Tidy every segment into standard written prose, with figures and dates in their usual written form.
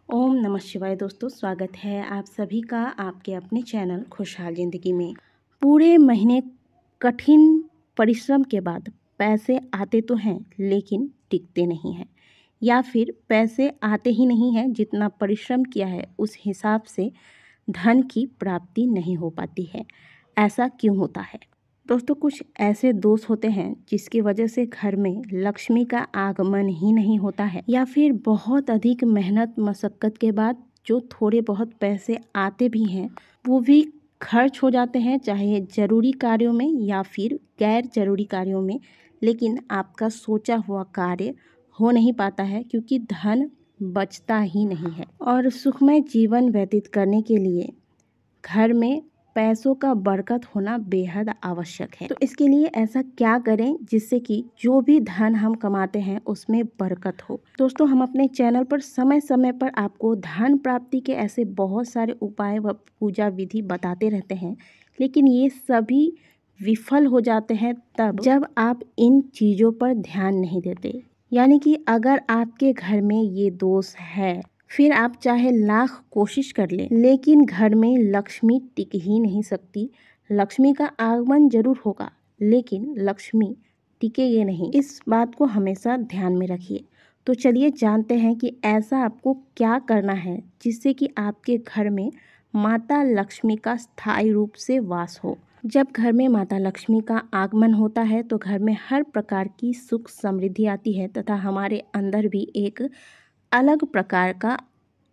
ओम नमः शिवाय। दोस्तों, स्वागत है आप सभी का आपके अपने चैनल खुशहाल ज़िंदगी में। पूरे महीने कठिन परिश्रम के बाद पैसे आते तो हैं लेकिन टिकते नहीं हैं, या फिर पैसे आते ही नहीं हैं, जितना परिश्रम किया है उस हिसाब से धन की प्राप्ति नहीं हो पाती है। ऐसा क्यों होता है? दोस्तों, कुछ ऐसे दोष होते हैं जिसकी वजह से घर में लक्ष्मी का आगमन ही नहीं होता है, या फिर बहुत अधिक मेहनत मशक्क़त के बाद जो थोड़े बहुत पैसे आते भी हैं वो भी खर्च हो जाते हैं, चाहे ज़रूरी कार्यों में या फिर गैर ज़रूरी कार्यों में। लेकिन आपका सोचा हुआ कार्य हो नहीं पाता है क्योंकि धन बचता ही नहीं है। और सुखमय जीवन व्यतीत करने के लिए घर में पैसों का बरकत होना बेहद आवश्यक है। तो इसके लिए ऐसा क्या करें जिससे कि जो भी धन हम कमाते हैं उसमें बरकत हो? दोस्तों, हम अपने चैनल पर समय समय पर आपको धन प्राप्ति के ऐसे बहुत सारे उपाय व पूजा विधि बताते रहते हैं, लेकिन ये सभी विफल हो जाते हैं तब जब आप इन चीज़ों पर ध्यान नहीं देते। यानी कि अगर आपके घर में ये दोष है, फिर आप चाहे लाख कोशिश कर लें लेकिन घर में लक्ष्मी टिक ही नहीं सकती। लक्ष्मी का आगमन जरूर होगा लेकिन लक्ष्मी टिकेगी नहीं। इस बात को हमेशा ध्यान में रखिए। तो चलिए जानते हैं कि ऐसा आपको क्या करना है जिससे कि आपके घर में माता लक्ष्मी का स्थायी रूप से वास हो। जब घर में माता लक्ष्मी का आगमन होता है तो घर में हर प्रकार की सुख समृद्धि आती है तथा हमारे अंदर भी एक अलग प्रकार का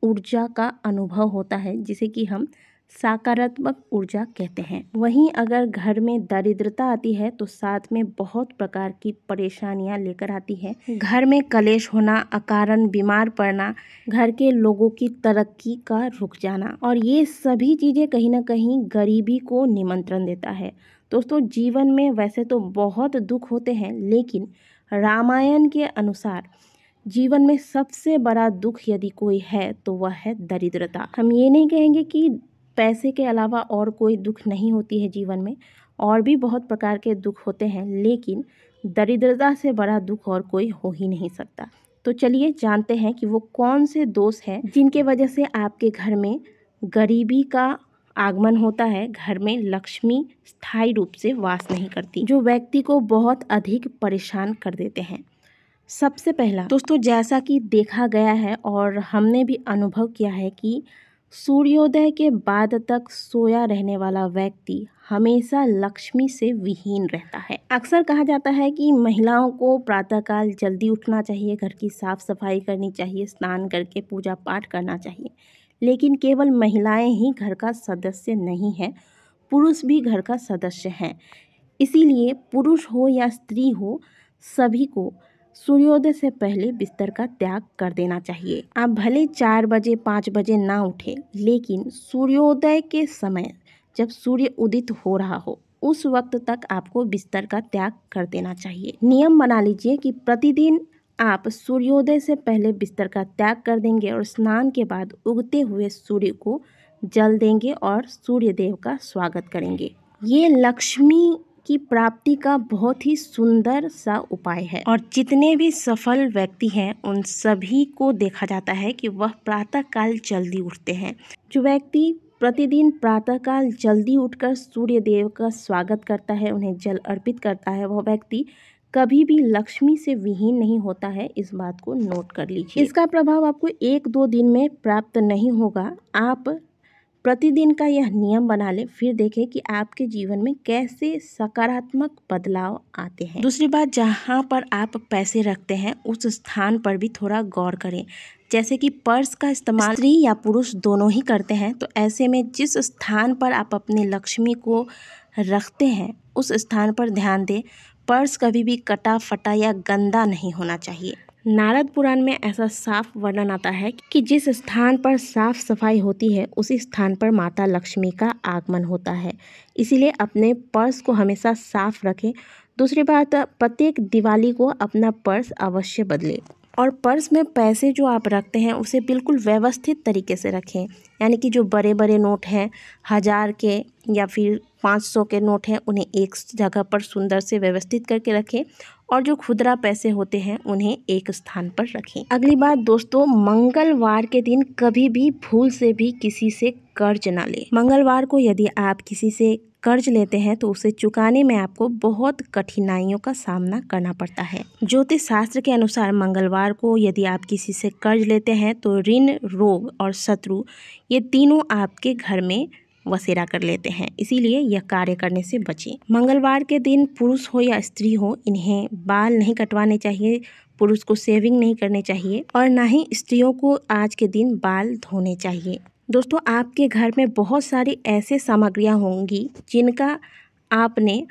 ऊर्जा का अनुभव होता है जिसे कि हम सकारात्मक ऊर्जा कहते हैं। वहीं अगर घर में दरिद्रता आती है तो साथ में बहुत प्रकार की परेशानियां लेकर आती है। घर में कलेश होना, अकारण बीमार पड़ना, घर के लोगों की तरक्की का रुक जाना, और ये सभी चीज़ें कहीं ना कहीं गरीबी को निमंत्रण देता है। दोस्तों, जीवन में वैसे तो बहुत दुख होते हैं लेकिन रामायण के अनुसार जीवन में सबसे बड़ा दुख यदि कोई है तो वह है दरिद्रता। हम ये नहीं कहेंगे कि पैसे के अलावा और कोई दुख नहीं होती है जीवन में, और भी बहुत प्रकार के दुख होते हैं, लेकिन दरिद्रता से बड़ा दुख और कोई हो ही नहीं सकता। तो चलिए जानते हैं कि वो कौन से दोष हैं जिनके वजह से आपके घर में गरीबी का आगमन होता है, घर में लक्ष्मी स्थायी रूप से वास नहीं करती, जो व्यक्ति को बहुत अधिक परेशान कर देते हैं। सबसे पहला दोस्तों, जैसा कि देखा गया है और हमने भी अनुभव किया है कि सूर्योदय के बाद तक सोया रहने वाला व्यक्ति हमेशा लक्ष्मी से विहीन रहता है। अक्सर कहा जाता है कि महिलाओं को प्रातःकाल जल्दी उठना चाहिए, घर की साफ सफाई करनी चाहिए, स्नान करके पूजा पाठ करना चाहिए। लेकिन केवल महिलाएं ही घर का सदस्य नहीं है, पुरुष भी घर का सदस्य हैं। इसीलिए पुरुष हो या स्त्री हो, सभी को सूर्योदय से पहले बिस्तर का त्याग कर देना चाहिए। आप भले 4 बजे 5 बजे ना उठे, लेकिन सूर्योदय के समय जब सूर्य उदित हो रहा हो उस वक्त तक आपको बिस्तर का त्याग कर देना चाहिए। नियम बना लीजिए कि प्रतिदिन आप सूर्योदय से पहले बिस्तर का त्याग कर देंगे और स्नान के बाद उगते हुए सूर्य को जल देंगे और सूर्य देव का स्वागत करेंगे। ये लक्ष्मी की प्राप्ति का बहुत ही सुंदर सा उपाय है, और जितने भी सफल व्यक्ति हैं उन सभी को देखा जाता है कि वह प्रातःकाल जल्दी उठते हैं। जो व्यक्ति प्रतिदिन प्रातःकाल जल्दी उठकर सूर्य देव का स्वागत करता है, उन्हें जल अर्पित करता है, वह व्यक्ति कभी भी लक्ष्मी से विहीन नहीं होता है। इस बात को नोट कर लीजिए। इसका प्रभाव आपको 1-2 दिन में प्राप्त नहीं होगा। आप प्रतिदिन का यह नियम बना ले, फिर देखें कि आपके जीवन में कैसे सकारात्मक बदलाव आते हैं। दूसरी बात, जहाँ पर आप पैसे रखते हैं उस स्थान पर भी थोड़ा गौर करें। जैसे कि पर्स का इस्तेमाल स्त्री या पुरुष दोनों ही करते हैं, तो ऐसे में जिस स्थान पर आप अपनी लक्ष्मी को रखते हैं उस स्थान पर ध्यान दें। पर्स कभी भी कटा फटा या गंदा नहीं होना चाहिए। नारद पुराण में ऐसा साफ वर्णन आता है कि जिस स्थान पर साफ सफाई होती है उसी स्थान पर माता लक्ष्मी का आगमन होता है। इसीलिए अपने पर्स को हमेशा साफ रखें। दूसरी बात, प्रत्येक दिवाली को अपना पर्स अवश्य बदलें, और पर्स में पैसे जो आप रखते हैं उसे बिल्कुल व्यवस्थित तरीके से रखें। यानी कि जो बड़े बड़े नोट हैं 1000 के या फिर 500 के नोट हैं उन्हें एक जगह पर सुंदर से व्यवस्थित करके रखें और जो खुदरा पैसे होते हैं उन्हें एक स्थान पर रखें। अगली बात दोस्तों, मंगलवार के दिन कभी भी भूल से भी किसी से कर्ज ना लें। मंगलवार को यदि आप किसी से कर्ज लेते हैं तो उसे चुकाने में आपको बहुत कठिनाइयों का सामना करना पड़ता है। ज्योतिष शास्त्र के अनुसार मंगलवार को यदि आप किसी से कर्ज लेते हैं तो ऋण, रोग और शत्रु ये तीनों आपके घर में बसेरा कर लेते हैं, इसीलिए यह कार्य करने से बचें। मंगलवार के दिन पुरुष हो या स्त्री हो, इन्हें बाल नहीं कटवाने चाहिए, पुरुष को शेविंग नहीं करने चाहिए और ना ही स्त्रियों को आज के दिन बाल धोने चाहिए। दोस्तों, आपके घर में बहुत सारी ऐसे सामग्रियां होंगी जिनका आपने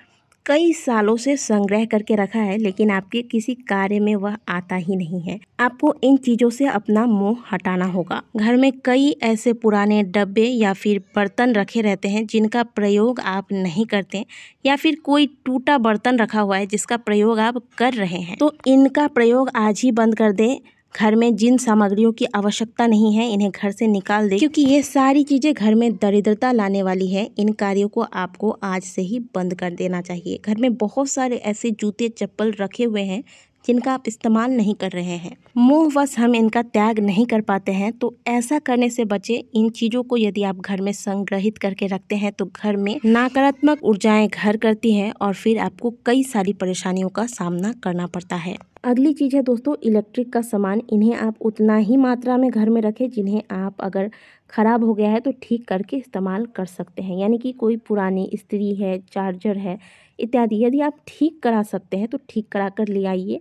कई सालों से संग्रह करके रखा है, लेकिन आपके किसी कार्य में वह आता ही नहीं है। आपको इन चीज़ों से अपना मोह हटाना होगा। घर में कई ऐसे पुराने डब्बे या फिर बर्तन रखे रहते हैं जिनका प्रयोग आप नहीं करते, या फिर कोई टूटा बर्तन रखा हुआ है जिसका प्रयोग आप कर रहे हैं, तो इनका प्रयोग आज ही बंद कर दें। घर में जिन सामग्रियों की आवश्यकता नहीं है इन्हें घर से निकाल दें, क्योंकि ये सारी चीज़ें घर में दरिद्रता लाने वाली है। इन कार्यों को आपको आज से ही बंद कर देना चाहिए। घर में बहुत सारे ऐसे जूते चप्पल रखे हुए हैं जिनका आप इस्तेमाल नहीं कर रहे हैं, मोहवश हम इनका त्याग नहीं कर पाते हैं, तो ऐसा करने से बचे। इन चीज़ों को यदि आप घर में संग्रहित करके रखते हैं तो घर में नकारात्मक ऊर्जाएं घर करती हैं और फिर आपको कई सारी परेशानियों का सामना करना पड़ता है। अगली चीज़ है दोस्तों, इलेक्ट्रिक का सामान। इन्हें आप उतना ही मात्रा में घर में रखें जिन्हें आप अगर ख़राब हो गया है तो ठीक करके इस्तेमाल कर सकते हैं। यानी कि कोई पुरानी इस्त्री है, चार्जर है इत्यादि, यदि आप ठीक करा सकते हैं तो ठीक करा कर ले आइए,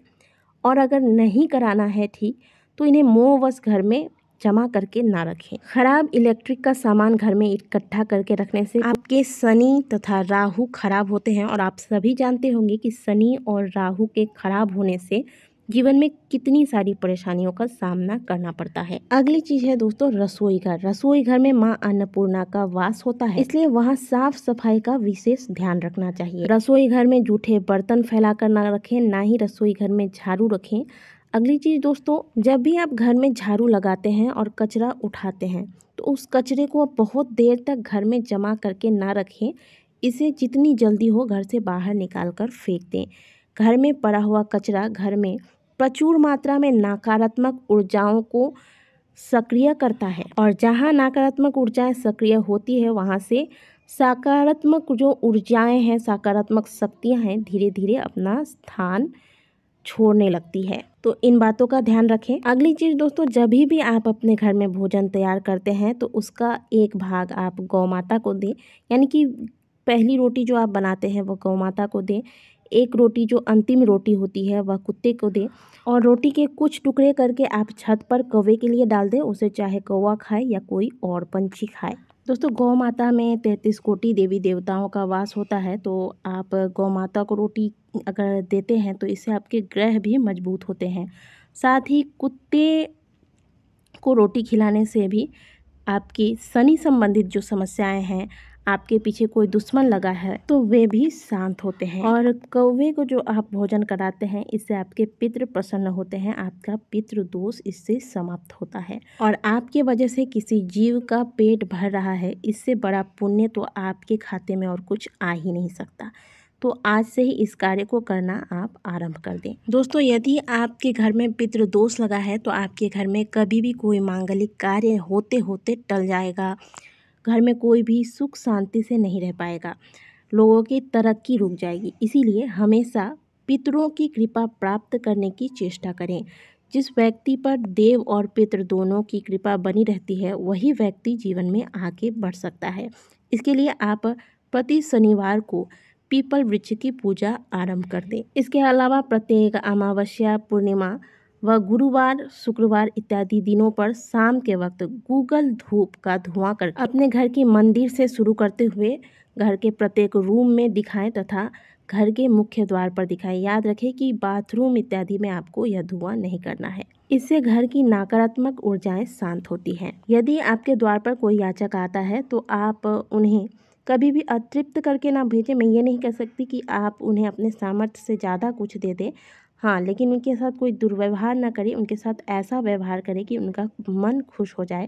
और अगर नहीं कराना है ठीक तो इन्हें मोहवश घर में जमा करके ना रखें। खराब इलेक्ट्रिक का सामान घर में इकट्ठा करके रखने से आपके शनि तथा राहु खराब होते हैं, और आप सभी जानते होंगे कि शनि और राहु के खराब होने से जीवन में कितनी सारी परेशानियों का सामना करना पड़ता है। अगली चीज है दोस्तों, रसोई घर। रसोई घर में माँ अन्नपूर्णा का वास होता है, इसलिए वहाँ साफ सफाई का विशेष ध्यान रखना चाहिए। रसोई घर में जूठे बर्तन फैला कर ना रखें, ना ही रसोई घर में झाड़ू रखें। अगली चीज़ दोस्तों, जब भी आप घर में झाड़ू लगाते हैं और कचरा उठाते हैं तो उस कचरे को आप बहुत देर तक घर में जमा करके ना रखें। इसे जितनी जल्दी हो घर से बाहर निकाल कर फेंक दें। घर में पड़ा हुआ कचरा घर में प्रचुर मात्रा में नकारात्मक ऊर्जाओं को सक्रिय करता है, और जहाँ नकारात्मक ऊर्जाएं सक्रिय होती है वहाँ से सकारात्मक जो ऊर्जाएं हैं, सकारात्मक शक्तियाँ हैं, धीरे धीरे अपना स्थान छोड़ने लगती है। तो इन बातों का ध्यान रखें। अगली चीज़ दोस्तों, जब भी आप अपने घर में भोजन तैयार करते हैं तो उसका एक भाग आप गौ माता को दें। यानी कि पहली रोटी जो आप बनाते हैं वो गौ माता को दें, एक रोटी जो अंतिम रोटी होती है वह कुत्ते को दें, और रोटी के कुछ टुकड़े करके आप छत पर कौवे के लिए डाल दें। उसे चाहे कौवा खाए या कोई और पंछी खाए। दोस्तों, गौ माता में 33 कोटि देवी देवताओं का वास होता है, तो आप गौ माता को रोटी अगर देते हैं तो इससे आपके ग्रह भी मजबूत होते हैं। साथ ही कुत्ते को रोटी खिलाने से भी आपकी शनि संबंधित जो समस्याएं हैं, आपके पीछे कोई दुश्मन लगा है तो वे भी शांत होते हैं। और कौवे को जो आप भोजन कराते हैं इससे आपके पितृ प्रसन्न होते हैं, आपका पितृ दोष इससे समाप्त होता है, और आपके वजह से किसी जीव का पेट भर रहा है, इससे बड़ा पुण्य तो आपके खाते में और कुछ आ ही नहीं सकता। तो आज से ही इस कार्य को करना आप आरंभ कर दें। दोस्तों, यदि आपके घर में पितृ दोष लगा है तो आपके घर में कभी भी कोई मांगलिक कार्य होते होते टल जाएगा। घर में कोई भी सुख शांति से नहीं रह पाएगा, लोगों की तरक्की रुक जाएगी। इसीलिए हमेशा पितरों की कृपा प्राप्त करने की चेष्टा करें। जिस व्यक्ति पर देव और पितृ दोनों की कृपा बनी रहती है वही व्यक्ति जीवन में आगे बढ़ सकता है। इसके लिए आप प्रति शनिवार को पीपल वृक्ष की पूजा आरंभ कर दें। इसके अलावा प्रत्येक अमावस्या, पूर्णिमा व गुरुवार, शुक्रवार इत्यादि दिनों पर शाम के वक्त गूगल धूप का धुआं कर अपने घर की मंदिर से शुरू करते हुए घर के प्रत्येक रूम में दिखाएं तथा घर के मुख्य द्वार पर दिखाएं। याद रखें कि बाथरूम इत्यादि में आपको यह धुआं नहीं करना है। इससे घर की नकारात्मक ऊर्जाएं शांत होती हैं। यदि आपके द्वार पर कोई याचक आता है तो आप उन्हें कभी भी अतृप्त करके ना भेजें। मैं ये नहीं कह सकती कि आप उन्हें अपने सामर्थ्य से ज़्यादा कुछ दे दें। हाँ, लेकिन उनके साथ कोई दुर्व्यवहार ना करें, उनके साथ ऐसा व्यवहार करें कि उनका मन खुश हो जाए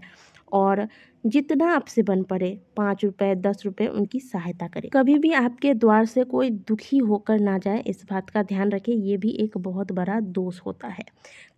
और जितना आपसे बन पड़े 5 रुपए 10 रुपए उनकी सहायता करें। कभी भी आपके द्वार से कोई दुखी होकर ना जाए, इस बात का ध्यान रखें। ये भी एक बहुत बड़ा दोष होता है।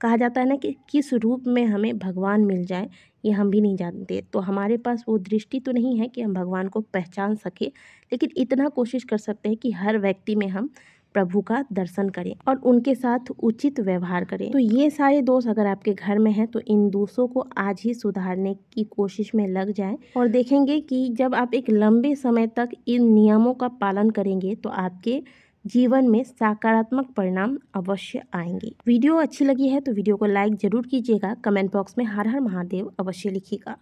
कहा जाता है ना कि किस रूप में हमें भगवान मिल जाए ये हम भी नहीं जानते। तो हमारे पास वो दृष्टि तो नहीं है कि हम भगवान को पहचान सकें, लेकिन इतना कोशिश कर सकते हैं कि हर व्यक्ति में हम प्रभु का दर्शन करें और उनके साथ उचित व्यवहार करें। तो ये सारे दोष अगर आपके घर में हैं तो इन दोषों को आज ही सुधारने की कोशिश में लग जाएं और देखेंगे कि जब आप एक लंबे समय तक इन नियमों का पालन करेंगे तो आपके जीवन में सकारात्मक परिणाम अवश्य आएंगे। वीडियो अच्छी लगी है तो वीडियो को लाइक जरूर कीजिएगा। कमेंट बॉक्स में हर हर महादेव अवश्य लिखिएगा।